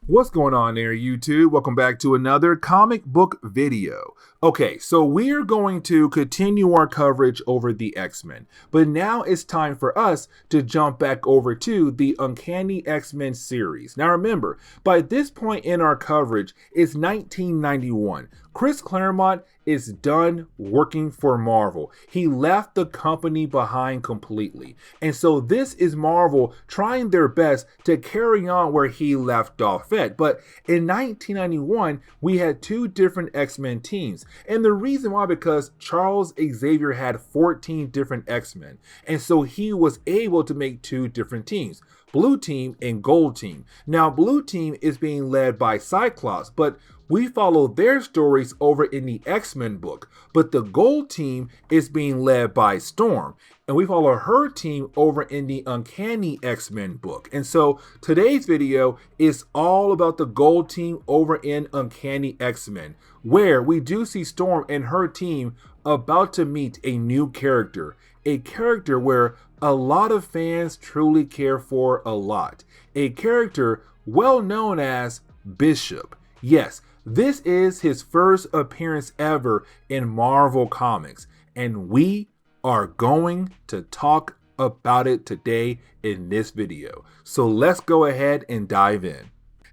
What's going on there, YouTube? Welcome back to another comic book video. Okay, so we're going to continue our coverage over the X-Men, but now it's time for us to jump back over to the Uncanny X-Men series. Now remember, by this point in our coverage, it's 1991. Chris Claremont is done working for Marvel. He left the company behind completely. And so this is Marvel trying their best to carry on where he left off at. But in 1991, we had two different X-Men teams. And the reason why, because Charles Xavier had 14 different X-Men. And so he was able to make two different teams. Blue Team and Gold Team. Now, Blue Team is being led by Cyclops, but we follow their stories over in the X-Men book. But the Gold Team is being led by Storm, and we follow her team over in the Uncanny X-Men book. And so today's video is all about the Gold Team over in Uncanny X-Men, where we do see Storm and her team about to meet a new character. A character where a lot of fans truly care for a lot. A character well known as Bishop. Yes, this is his first appearance ever in Marvel Comics, and we are going to talk about it today in this video. So let's go ahead and dive in.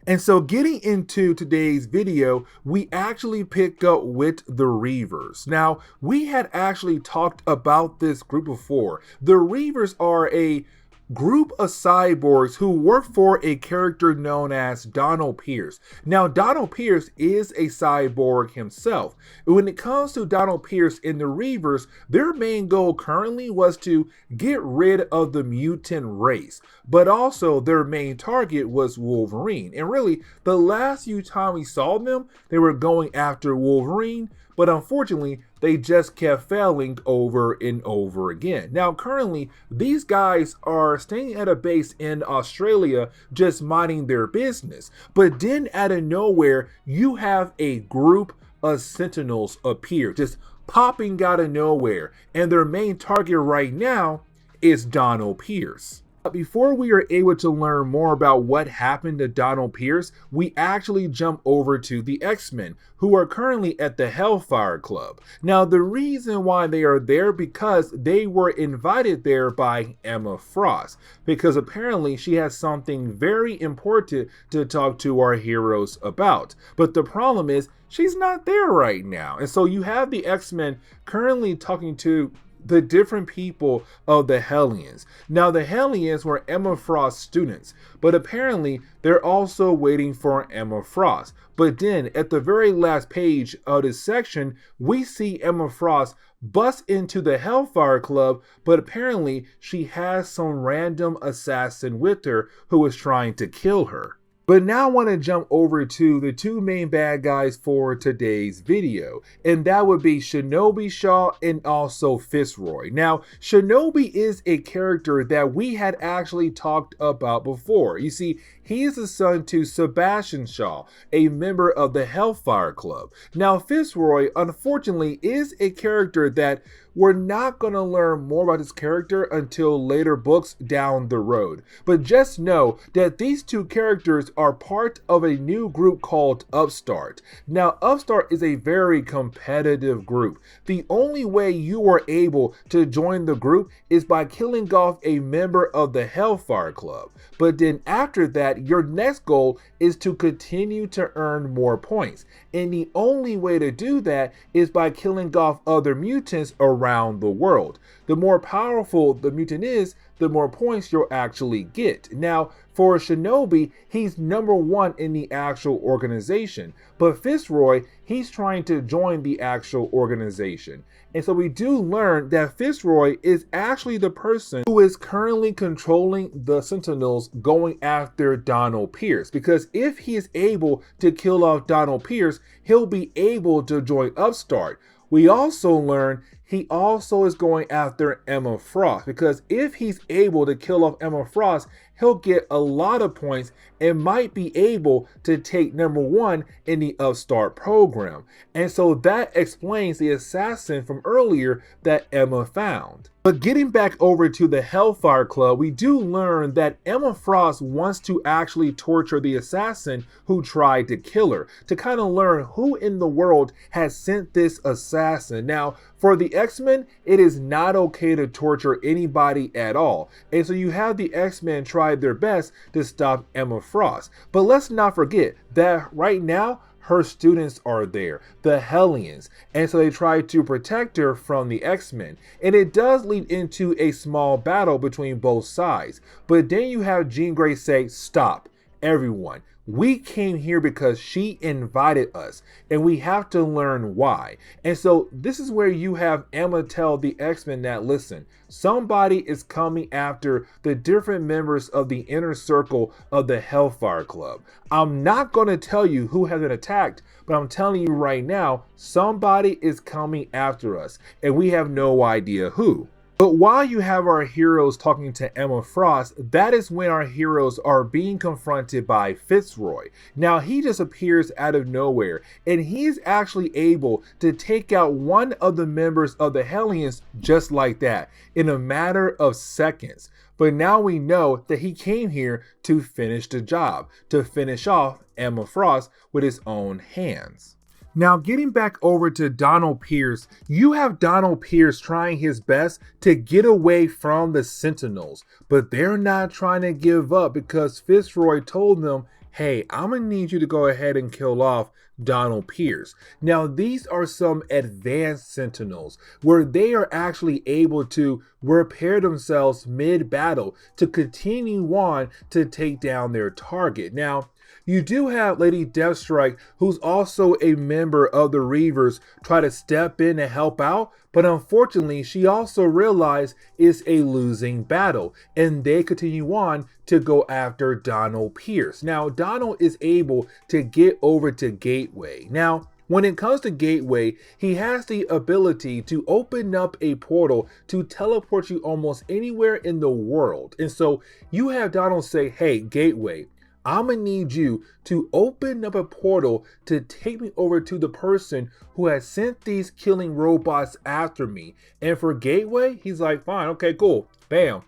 And so getting into today's video, we actually pick up with the Reavers. Now, we had actually talked about this group before. The Reavers are a group of cyborgs who work for a character known as Donald Pierce. Now, Donald Pierce is a cyborg himself. When it comes to Donald Pierce and the Reavers, their main goal currently was to get rid of the mutant race, but also their main target was Wolverine. And really, the last few times we saw them, they were going after Wolverine, but unfortunately, they just kept failing over and over again. Now, currently, these guys are staying at a base in Australia, just minding their business. But then out of nowhere, you have a group of Sentinels appear, just popping out of nowhere. And their main target right now is Donald Pierce. Before we are able to learn more about what happened to Donald Pierce, we actually jump over to the X-Men, who are currently at the Hellfire Club. Now, the reason why they are there because they were invited there by Emma Frost, because apparently she has something very important to talk to our heroes about. But the problem is, she's not there right now. And so you have the X-Men currently talking to the different people of the Hellions. Now, the Hellions were Emma Frost's students, but apparently they're also waiting for Emma Frost. But then at the very last page of this section, we see Emma Frost bust into the Hellfire Club, but apparently she has some random assassin with her who is trying to kill her. But now I want to jump over to the two main bad guys for today's video, and that would be Shinobi Shaw and also Fitzroy. Now, Shinobi is a character that we had actually talked about before. You see, he is the son to Sebastian Shaw, a member of the Hellfire Club. Now, Fitzroy, unfortunately, is a character that we're not going to learn more about his character until later books down the road. But just know that these two characters are part of a new group called Upstart. Now, Upstart is a very competitive group. The only way you are able to join the group is by killing off a member of the Hellfire Club. But then after that, your next goal is to continue to earn more points. And the only way to do that is by killing off other mutants around the world. The more powerful the mutant is, the more points you'll actually get. Now, for Shinobi, he's number one in the actual organization. But Fitzroy, he's trying to join the actual organization. And so we do learn that Fitzroy is actually the person who is currently controlling the Sentinels going after Donald Pierce. Because if he is able to kill off Donald Pierce, he'll be able to join Upstart. We also learn he also is going after Emma Frost, because if he's able to kill off Emma Frost, he'll get a lot of points and might be able to take number 1 in the Upstart program. And so that explains the assassin from earlier that Emma found. But getting back over to the Hellfire Club, we do learn that Emma Frost wants to actually torture the assassin who tried to kill her, to kind of learn who in the world has sent this assassin. Now, for the X-Men, it is not okay to torture anybody at all. And so you have the X-Men try their best to stop Emma Frost. But let's not forget that right now, her students are there, the Hellions, and so they try to protect her from the X-Men. And it does lead into a small battle between both sides. But then you have Jean Grey say, "Stop, everyone. We came here because she invited us, and we have to learn why." And so this is where you have Emma tell the X-Men that, listen, somebody is coming after the different members of the inner circle of the Hellfire Club. I'm not going to tell you who has been attacked, but I'm telling you right now, somebody is coming after us, and we have no idea who. But while you have our heroes talking to Emma Frost, that is when our heroes are being confronted by Fitzroy. Now, he just appears out of nowhere, and he's actually able to take out one of the members of the Hellions just like that, in a matter of seconds. But now we know that he came here to finish the job, to finish off Emma Frost with his own hands. Now, getting back over to Donald Pierce, you have Donald Pierce trying his best to get away from the Sentinels, but they're not trying to give up because Fitzroy told them, hey, I'm gonna need you to go ahead and kill off Donald Pierce. Now, these are some advanced Sentinels where they are actually able to repair themselves mid-battle to continue on to take down their target. Now, you do have Lady Deathstrike, who's also a member of the Reavers, try to step in to help out, but unfortunately, she also realized it's a losing battle, and they continue on to go after Donald Pierce. Now, Donald is able to get over to Gateway. Now, when it comes to Gateway, he has the ability to open up a portal to teleport you almost anywhere in the world. And so you have Donald say, hey, Gateway, I'm gonna need you to open up a portal to take me over to the person who has sent these killing robots after me. And for Gateway, he's like, fine, okay, cool. Bam,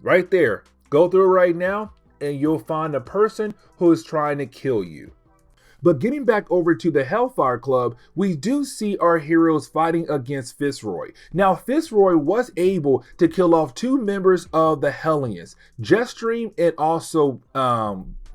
right there. Go through it right now and you'll find the person who is trying to kill you. But getting back over to the Hellfire Club, we do see our heroes fighting against Fitzroy. Now, Fitzroy was able to kill off 2 members of the Hellions, Jetstream and also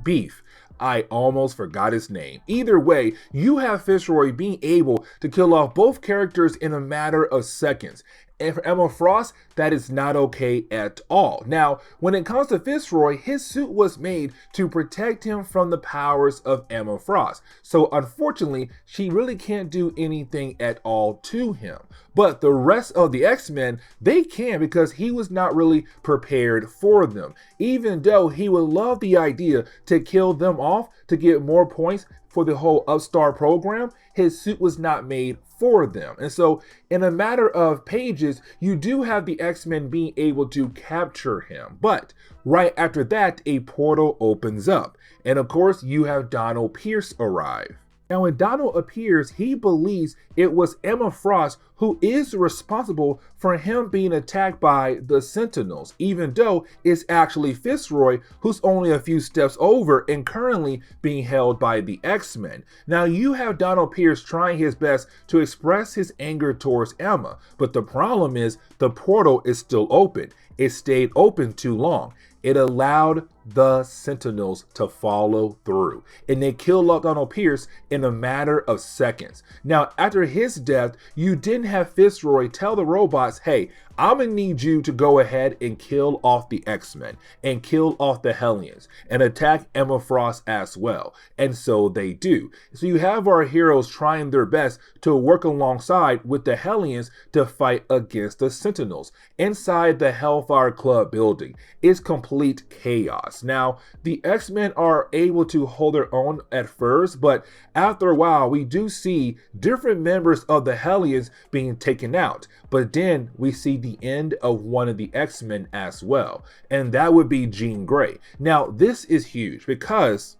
Beef. I almost forgot his name. Either way, you have Fitzroy being able to kill off both characters in a matter of seconds. And for Emma Frost, that is not okay at all. Now, when it comes to Fitzroy, his suit was made to protect him from the powers of Emma Frost. So unfortunately, she really can't do anything at all to him. But the rest of the X-Men, they can, because he was not really prepared for them. Even though he would love the idea to kill them off to get more points for the whole Upstart program, his suit was not made for them. And so in a matter of pages, you do have the X-Men being able to capture him. But right after that, a portal opens up. And of course, you have Donald Pierce arrive. Now, when Donald appears, he believes it was Emma Frost who is responsible for him being attacked by the Sentinels, even though it's actually Fitzroy who's only a few steps over and currently being held by the X-Men. Now, you have Donald Pierce trying his best to express his anger towards Emma, but the problem is the portal is still open. It stayed open too long. It allowed the Sentinels to follow through, and they killed off Donald Pierce in a matter of seconds. Now, after his death, you didn't have Fitzroy tell the robots, hey, I'm gonna need you to go ahead and kill off the X-Men and kill off the Hellions and attack Emma Frost as well. And so they do. So you have our heroes trying their best to work alongside with the Hellions to fight against the Sentinels inside the Hellfire Club building. It's complete chaos. lost. Now, the X-Men are able to hold their own at first, but after a while, we do see different members of the Hellions being taken out. But then we see the end of one of the X-Men as well, and that would be Jean Grey. Now, this is huge because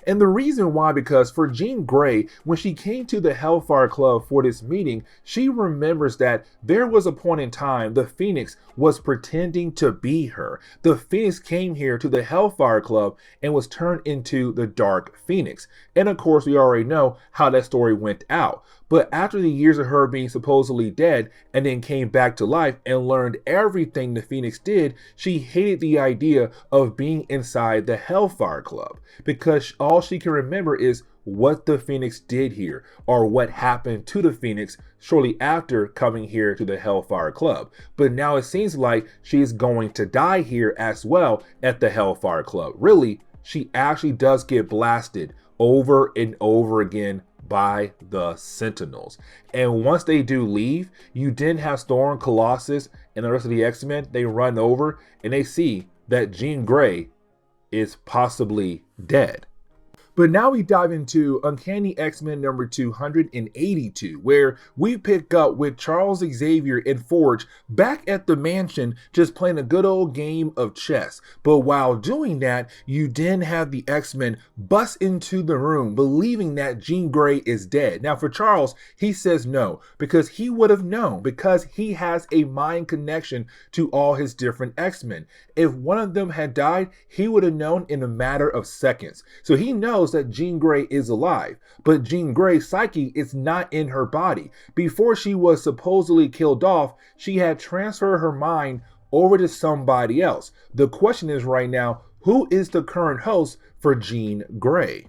and the reason why, because for Jean Grey, when she came to the Hellfire Club for this meeting, she remembers that there was a point in time the Phoenix was pretending to be her. The Phoenix came here to the Hellfire Club and was turned into the Dark Phoenix. And of course, we already know how that story went out. But after the years of her being supposedly dead and then came back to life and learned everything the Phoenix did, she hated the idea of being inside the Hellfire Club because all she can remember is what the Phoenix did here or what happened to the Phoenix shortly after coming here to the Hellfire Club. But now it seems like she is going to die here as well at the Hellfire Club. Really, she actually does get blasted over and over again by the Sentinels. And once they do leave, you then have Storm, Colossus, and the rest of the X-Men. They run over and they see that Jean Grey is possibly dead. But now we dive into Uncanny X-Men number 282, where we pick up with Charles Xavier and Forge back at the mansion just playing a good old game of chess. But while doing that, you then have the X-Men bust into the room believing that Jean Grey is dead. Now for Charles, he says no, because he would have known, because he has a mind connection to all his different X-Men. If one of them had died, he would have known in a matter of seconds. So he knows that Jean Grey is alive, but Jean Grey's psyche is not in her body. Before she was supposedly killed off, she had transferred her mind over to somebody else. The question is right now, who is the current host for Jean Grey?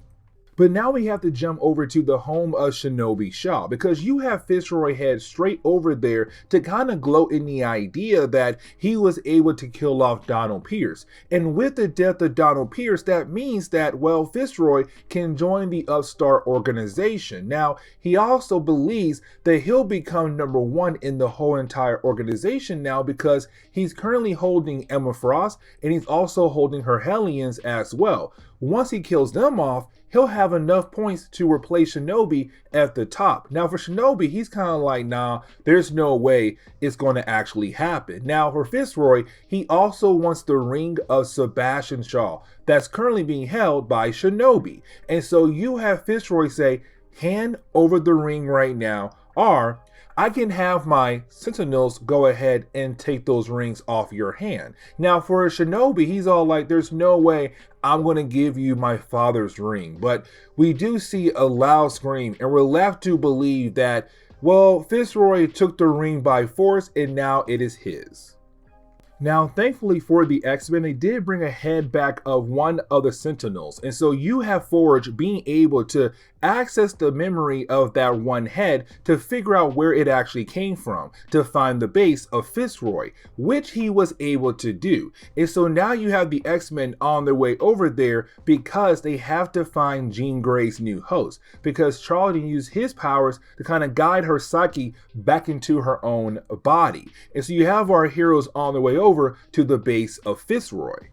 But now we have to jump over to the home of Shinobi Shaw, because you have Fitzroy head straight over there to kind of gloat in the idea that he was able to kill off Donald Pierce. And with the death of Donald Pierce, that means that, well, Fitzroy can join the upstart organization. Now, he also believes that he'll become number one in the whole entire organization now, because he's currently holding Emma Frost and he's also holding her Hellions as well. Once he kills them off, he'll have enough points to replace Shinobi at the top. Now for Shinobi, he's kind of like, nah, there's no way it's going to actually happen. Now for Fitzroy, he also wants the ring of Sebastian Shaw that's currently being held by Shinobi. And so you have Fitzroy say, hand over the ring right now, or I can have my Sentinels go ahead and take those rings off your hand. Now for Shinobi, he's all like, there's no way I'm going to give you my father's ring. But we do see a loud scream and we're left to believe that, well, Fitzroy took the ring by force and now it is his. Now, thankfully for the X-Men, they did bring a head back of one of the Sentinels. And so you have Forge being able to access the memory of that one head to figure out where it actually came from, to find the base of Fitzroy, which he was able to do. And so now you have the X-Men on their way over there because they have to find Jean Grey's new host, because Charlie used his powers to kind of guide her psyche back into her own body. And so you have our heroes on their way over to the base of Fitzroy.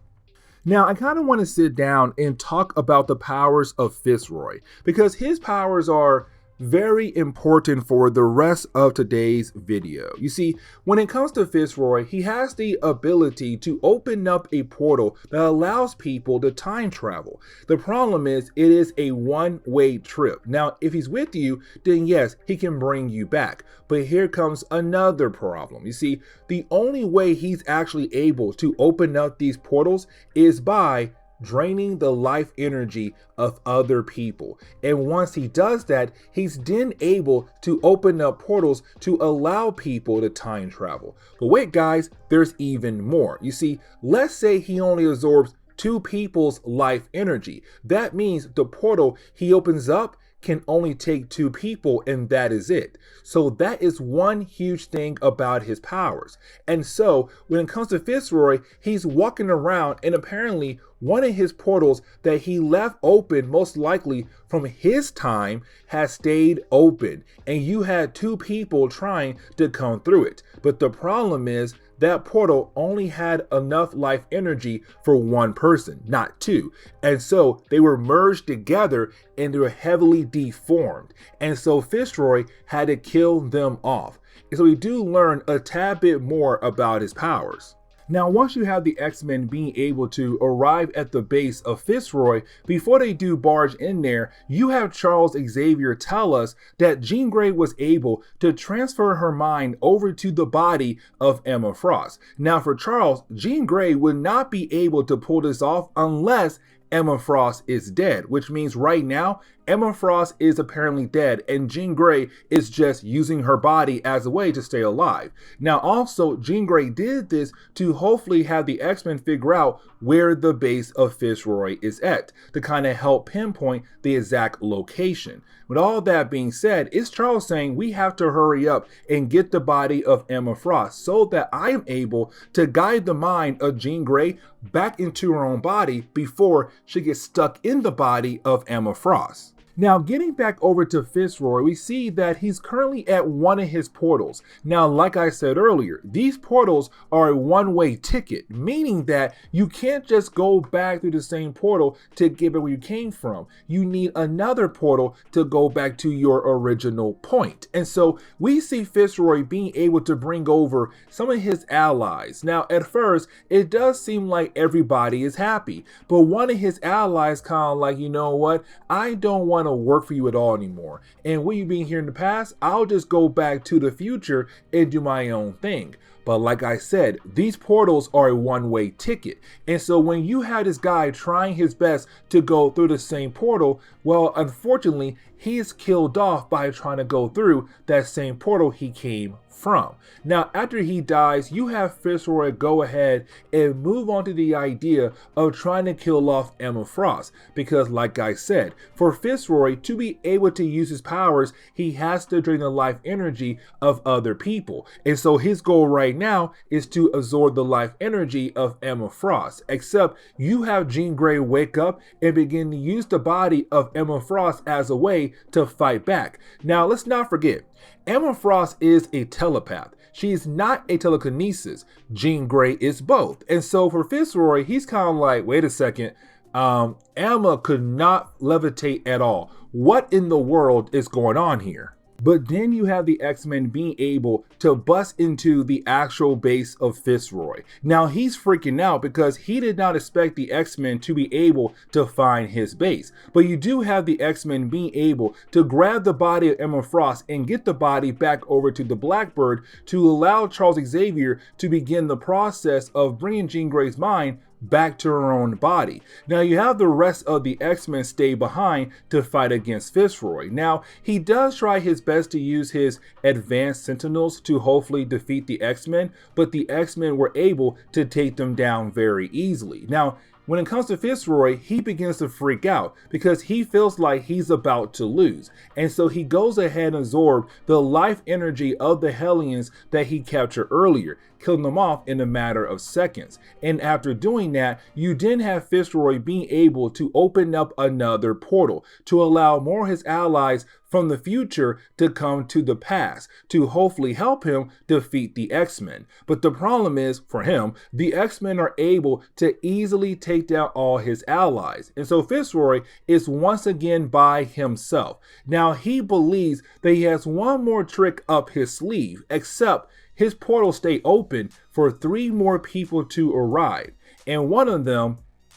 Now, I kind of want to sit down and talk about the powers of Fitzroy, because his powers are very important for the rest of today's video. You see, when it comes to Fitzroy, he has the ability to open up a portal that allows people to time travel. The problem is, it is a one-way trip. Now, if he's with you, then yes, he can bring you back. But here comes another problem. You see, the only way he's actually able to open up these portals is by draining the life energy of other people. And once he does that, he's then able to open up portals to allow people to time travel. But wait guys, there's even more. You see, let's say he only absorbs 2 people's life energy. That means the portal he opens up can only take 2 people, and that is it. So that is one huge thing about his powers. And so when it comes to Fitzroy, he's walking around, and apparently one of his portals that he left open, most likely from his time, has stayed open, and you had 2 people trying to come through it. But the problem is that portal only had enough life energy for one person, not two. And so they were merged together and they were heavily deformed. And so Fitzroy had to kill them off. And so we do learn a tad bit more about his powers. Now, once you have the X-Men being able to arrive at the base of Fitzroy, before they do barge in there, you have Charles Xavier tell us that Jean Grey was able to transfer her mind over to the body of Emma Frost. Now, for Charles, Jean Grey would not be able to pull this off unless Emma Frost is dead, which means right now, Emma Frost is apparently dead and Jean Grey is just using her body as a way to stay alive. Now also, Jean Grey did this to hopefully have the X-Men figure out where the base of Fitzroy is at, to kind of help pinpoint the exact location. With all that being said, it's Charles saying we have to hurry up and get the body of Emma Frost so that I am able to guide the mind of Jean Grey back into her own body before she gets stuck in the body of Emma Frost. Now, getting back over to Fitzroy, we see that he's currently at one of his portals. Now, like I said earlier, these portals are a one-way ticket, meaning that you can't just go back through the same portal to get back where you came from. You need another portal to go back to your original point. And so we see Fitzroy being able to bring over some of his allies. Now, at first, it does seem like everybody is happy, but one of his allies kind of like, you know what, I don't want to work for you at all anymore. And what you've been here in the past, I'll just go back to the future and do my own thing. But like I said, these portals are a one-way ticket. And so when you had this guy trying his best to go through the same portal, well, unfortunately, he's killed off by trying to go through that same portal he came from. Now, after he dies, you have Fitzroy go ahead and move on to the idea of trying to kill off Emma Frost. Because like I said, for Fitzroy to be able to use his powers, he has to drain the life energy of other people. And so his goal right now is to absorb the life energy of Emma Frost. Except you have Jean Grey wake up and begin to use the body of Emma Frost as a way to fight back. Now, let's not forget, Emma Frost is a telepath. She is not a telekinesis. Jean Grey is both. And so for Fitzroy, he's kind of like, wait a second, Emma could not levitate at all. What in the world is going on here? But then you have the X-Men being able to bust into the actual base of Fitzroy. Now he's freaking out because he did not expect the X-Men to be able to find his base. But you do have the X-Men being able to grab the body of Emma Frost and get the body back over to the Blackbird to allow Charles Xavier to begin the process of bringing Jean Grey's mind back to her own body. Now you have the rest of the X-Men stay behind to fight against Fitzroy. Now he does try his best to use his advanced Sentinels to hopefully defeat the X-Men, but the X-Men were able to take them down very easily. Now when it comes to Fitzroy, he begins to freak out because he feels like he's about to lose. And so he goes ahead and absorbs the life energy of the Hellions that he captured earlier, killing them off in a matter of seconds. And after doing that, you then have Fitzroy being able to open up another portal to allow more of his allies from the future to come to the past to hopefully help him defeat the X-Men. But the problem is, for him, the X-Men are able to easily take down all his allies. And so Fitzroy is once again by himself. Now he believes that he has one more trick up his sleeve, except his portals stay open for 3 more people to arrive. And one of them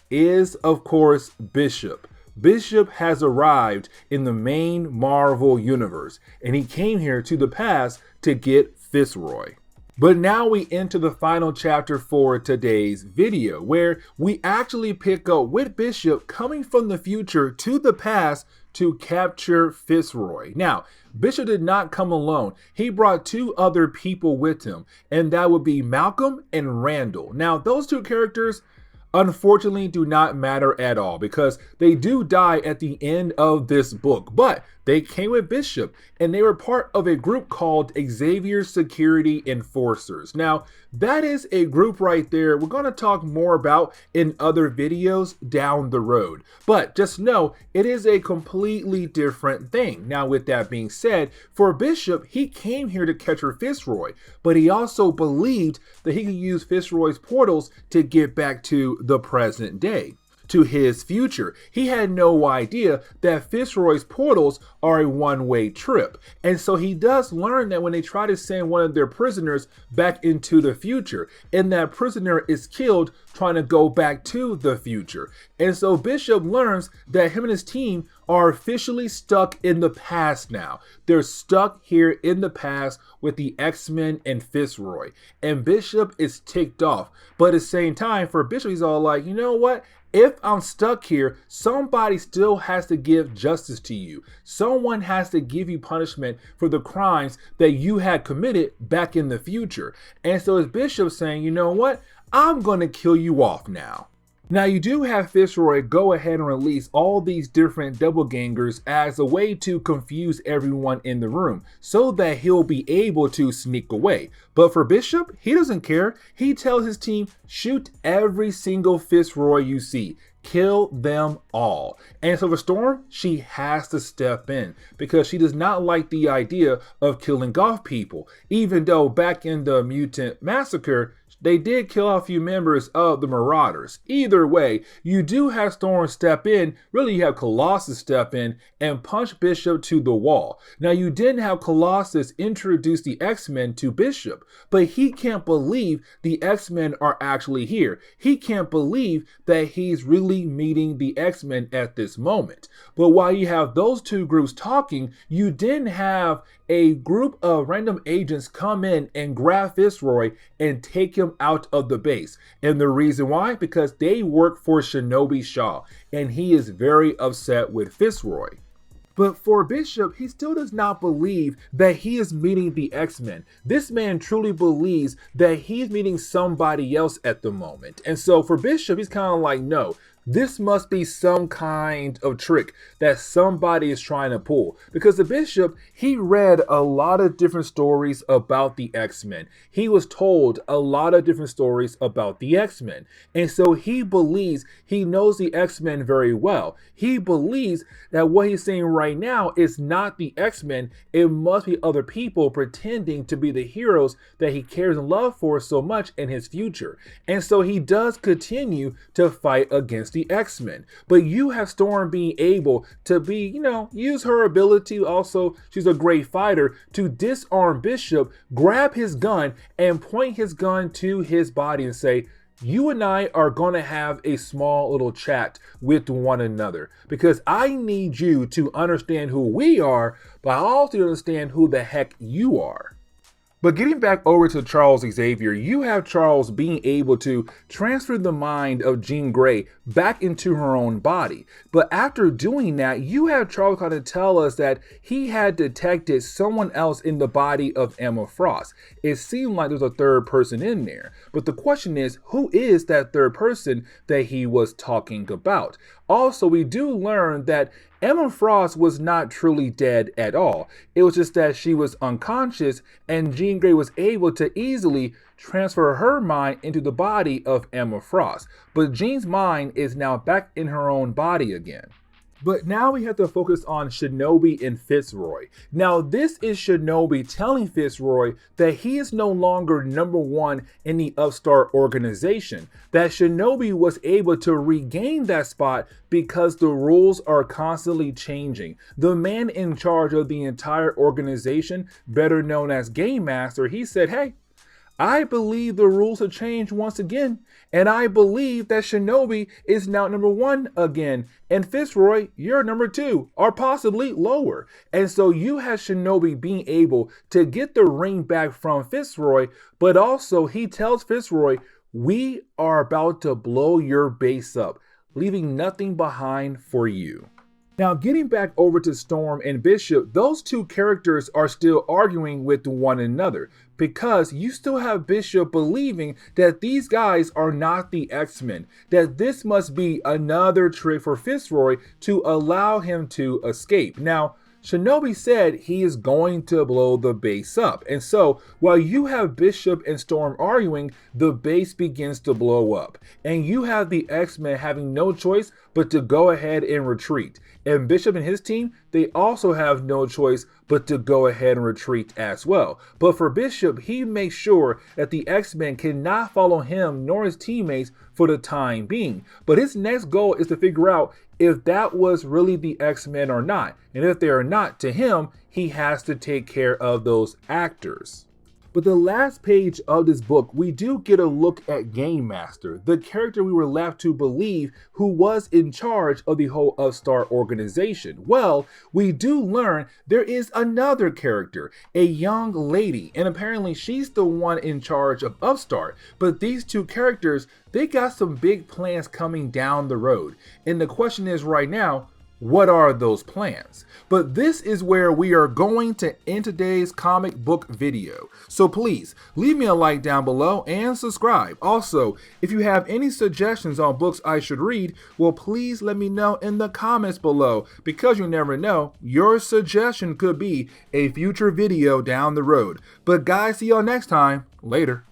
is, of course, Bishop. Bishop has arrived in the main Marvel universe, and he came here to the past to get Fitzroy. But now we enter the final chapter for today's video, where we actually pick up with Bishop coming from the future to the past to capture Fitzroy. Now, Bishop did not come alone. He brought 2 other people with him, and that would be Malcolm and Randall. Now, those 2 characters unfortunately do not matter at all because they do die at the end of this book, but they came with Bishop and they were part of a group called Xavier Security Enforcers. Now, That is a group right there we're going to talk more about in other videos down the road. But just know it is a completely different thing. Now, with that being said, for Bishop, he came here to catch her Fitzroy, but he also believed that he could use Fitzroy's portals to get back to the present day, to his future. He had no idea that Fitzroy's portals are a one-way trip. And so he does learn that when they try to send one of their prisoners back into the future, and that prisoner is killed trying to go back to the future. And so Bishop learns that him and his team are officially stuck in the past now. They're stuck here in the past with the X-Men and Fitzroy. And Bishop is ticked off. But at the same time, for Bishop, he's all like, you know what? If I'm stuck here, somebody still has to give justice to you. Someone has to give you punishment for the crimes that you had committed back in the future. And so it's Bishop saying, you know what? I'm going to kill you off now. Now, you do have Fitzroy go ahead and release all these different doppelgangers as a way to confuse everyone in the room so that he'll be able to sneak away. But for Bishop, he doesn't care. He tells his team, shoot every single Fitzroy you see. Kill them all. And so for Storm, she has to step in because she does not like the idea of killing off people. Even though back in the Mutant Massacre, they did kill a few members of the Marauders. Either way, you do have Storm step in. Really, you have Colossus step in and punch Bishop to the wall. Now, you didn't have Colossus introduce the X-Men to Bishop, but he can't believe the X-Men are actually here. He can't believe that he's really meeting the X-Men at this moment. But while you have those two groups talking, you didn't have a group of random agents come in and grab Fitzroy and take him out of the base. And the reason why? Because they work for Shinobi Shaw, and he is very upset with Fitzroy. But for Bishop, he still does not believe that he is meeting the X-Men. This man truly believes that he's meeting somebody else at the moment. And so for Bishop, he's kind of like, no, this must be some kind of trick that somebody is trying to pull. Because the Bishop, he read a lot of different stories about the X-Men. He was told a lot of different stories about the X-Men. And so he believes he knows the X-Men very well. He believes that what he's saying right now is not the X-Men. It must be other people pretending to be the heroes that he cares and loves for so much in his future. And so he does continue to fight against the X-Men. But you have Storm being able to use her ability. Also, she's a great fighter to disarm Bishop, grab his gun and point his gun to his body and say, you and I are going to have a small little chat with one another because I need you to understand who we are, but I also understand who the heck you are. But getting back over to Charles Xavier, you have Charles being able to transfer the mind of Jean Grey back into her own body. But after doing that, you have Charles kind of tell us that he had detected someone else in the body of Emma Frost. It seemed like there's a third person in there. But the question is, who is that third person that he was talking about? Also, we do learn that Emma Frost was not truly dead at all. It was just that she was unconscious and Jean Grey was able to easily transfer her mind into the body of Emma Frost. But Jean's mind is now back in her own body again. But now we have to focus on Shinobi and Fitzroy. Now this is Shinobi telling Fitzroy that he is no longer number one in the Upstart organization. That Shinobi was able to regain that spot because the rules are constantly changing. The man in charge of the entire organization, better known as Game Master, he said, hey, I believe the rules have changed once again, and I believe that Shinobi is now number one again, and Fitzroy, you're number two, or possibly lower. And so you have Shinobi being able to get the ring back from Fitzroy, but also he tells Fitzroy, we are about to blow your base up, leaving nothing behind for you. Now, getting back over to Storm and Bishop, those two characters are still arguing with one another because you still have Bishop believing that these guys are not the X-Men, that this must be another trick for Fitzroy to allow him to escape. Now, Shinobi said he is going to blow the base up. And so while you have Bishop and Storm arguing, the base begins to blow up. And you have the X-Men having no choice but to go ahead and retreat. And Bishop and his team, they also have no choice but to go ahead and retreat as well. But for Bishop, he makes sure that the X-Men cannot follow him nor his teammates for the time being. But his next goal is to figure out if that was really the X-Men or not. And if they are not, to him, he has to take care of those actors. But the last page of this book, we do get a look at Game Master, the character we were left to believe who was in charge of the whole Upstart organization. Well, we do learn there is another character, a young lady, and apparently she's the one in charge of Upstart. But these two characters, they got some big plans coming down the road. And the question is right now, what are those plans? But this is where we are going to end today's comic book video. So please leave me a like down below and subscribe. Also, if you have any suggestions on books I should read, well, please let me know in the comments below, because you never know, your suggestion could be a future video down the road. But guys, see y'all next time. Later.